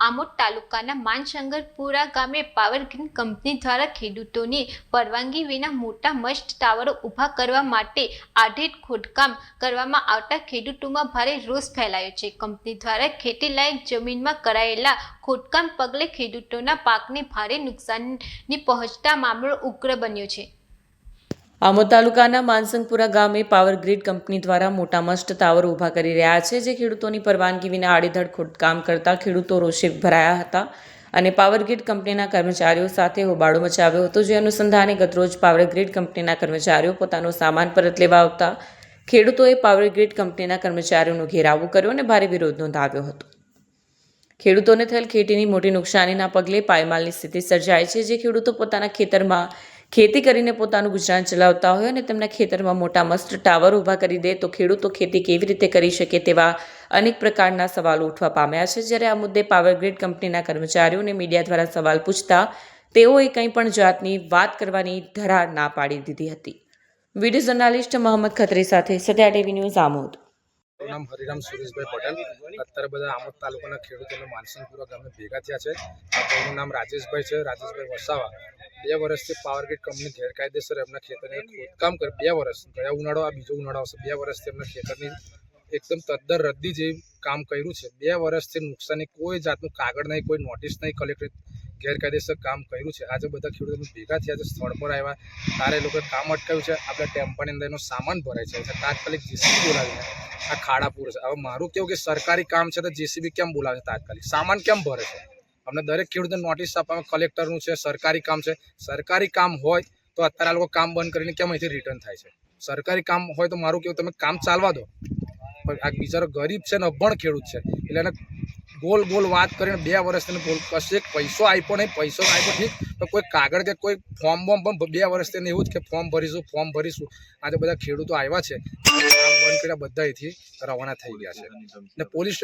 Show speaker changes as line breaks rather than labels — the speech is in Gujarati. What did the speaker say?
આમોદ તાલુકાના માનશંકરપુરા ગામે પાવર ગ્રીડ કંપની દ્વારા ખેડૂતોની પરવાનગી વિના મોટા મસ્ત ટાવરો ઊભા કરવા માટે આડેધડ ખોદકામ કરવામાં આવતા ખેડૂતોમાં ભારે રોષ ફેલાયો છે। કંપની દ્વારા ખેતીલાયક જમીનમાં કરાયેલા ખોદકામ પગલે ખેડૂતોના પાકને ભારે નુકસાની પહોંચતા મામલો ઉગ્ર બન્યો છે।
આમોદ તાલુકાના માનશંકરપુરા ગામે પાવર ગ્રીડ કંપની દ્વારા મોટા મસ્ત ટાવર ઊભા કરી રહ્યા છે, જે ખેડૂતોની પરવાનગી વિના આડેધડ ખોદકામ કરતા ખેડૂતો રોષે ભરાયા હતા અને પાવર ગ્રીડ કંપનીના કર્મચારીઓ સાથે હોબાળો મચાવ્યો હતો। જે અનુસંધાને ગતરોજ પાવર ગ્રીડ કંપનીના કર્મચારીઓ પોતાનો સામાન પરત લેવા આવતા ખેડૂતોએ પાવર ગ્રીડ કંપનીના કર્મચારીઓનો ઘેરાવો કર્યો અને ભારે વિરોધ નોંધાવ્યો હતો। ખેડૂતોને થયેલ ખેતીની મોટી નુકસાનીના પગલે પાયમાલની સ્થિતિ સર્જાઈ છે, જે ખેડૂતો પોતાના ખેતરમાં ખેતી કરીને પોતાનું ગુજરાન ચલાવતા હોય અને તેમના ખેતરમાં મોટા મસ્ત ટાવર ઊભા કરી દે તો ખેડૂતો ખેતી કેવી રીતે કરી શકે તેવા અનેક પ્રકારના સવાલો ઉઠવા પામ્યા છે। જ્યારે આ મુદ્દે પાવર ગ્રીડ કંપનીના કર્મચારીઓને મીડિયા દ્વારા સવાલ પૂછતા તેઓએ કંઈ પણ જાતની વાત કરવાની ધરા ના પાડી દીધી હતી। વિડીયો જર્નાલિસ્ટ મોહમ્મદ ખત્રી સાથે સત્યા ટીવી ન્યૂઝ આમોદ।
નામ હરિરામ સુરેશભાઈ પટેલ। અત્યારે બધા આમોદ તાલુકાના ખેડૂતોને માનશંકરપુરા ગામે ભેગા થયા છે। આ ભાઈનું નામ રાજેશભાઈ છે, રાજેશભાઈ વસાવા। 2 વર્ષથી પાવર ગ્રીડ કંપની ગેરકાયદેસર એમના ખેતરને ખોદકામ કરે। 2 વર્ષ, ગયા ઉનાળો આ બીજો ઉનાળો આવશે। 2 વર્ષથી એમના ખેતરની એકદમ તદ્દન રદ્દી જેવી કામ કર્યું છે। 2 વર્ષથી નુકસાની કોઈ જાતનું કાગળ નહીં, કોઈ નોટિસ નહીં, કલેક્ટર ગેરકાયદેસર કામ કર્યું છે। આજે બધા ખેડૂતો ભેગા થયા છે, સ્થળ પર આવ્યા, તારે એ લોકોએ કામ અટકાવ્યું છે। આપણે ટેમ્પાની અંદર એનો સામાન ભરાય છે, તાત્કાલિક જેસીબી બોલાવીને આ ખાડા પૂરે છે। હવે મારું કેવું કે સરકારી કામ છે તો જેસીબી કેમ બોલાવે છે, તાત્કાલિક સામાન કેમ ભરે છે? અમને દરેક ખેડૂતને નોટિસ આપવામાં કલેક્ટરનું છે, સરકારી કામ છે। સરકારી કામ હોય તો અત્યારે આ લોકો કામ બંધ કરીને કેમ અહીંથી રિટર્ન થાય છે? સરકારી કામ હોય તો મારું કેવું તમે કામ ચાલવા દો, પણ આ બિચારો ગરીબ છે ને અભણ ખેડૂત છે એટલે એને ગોલ ગોલ વાત કરીને 2 વર્ષથી બોલ કશે પૈસો આપ્યો નહીં, પૈસો આપ્યો ઠીક, તો કોઈ કાગળ કે કોઈ ફોર્મ પણ 2 વર્ષથી એવું જ કે ફોર્મ ભરીશું। આજે બધા ખેડૂતો આવ્યા છે, કામ બંધ કર્યા, બધા અહીંથી રવાના થઈ ગયા છે ને પોલીસ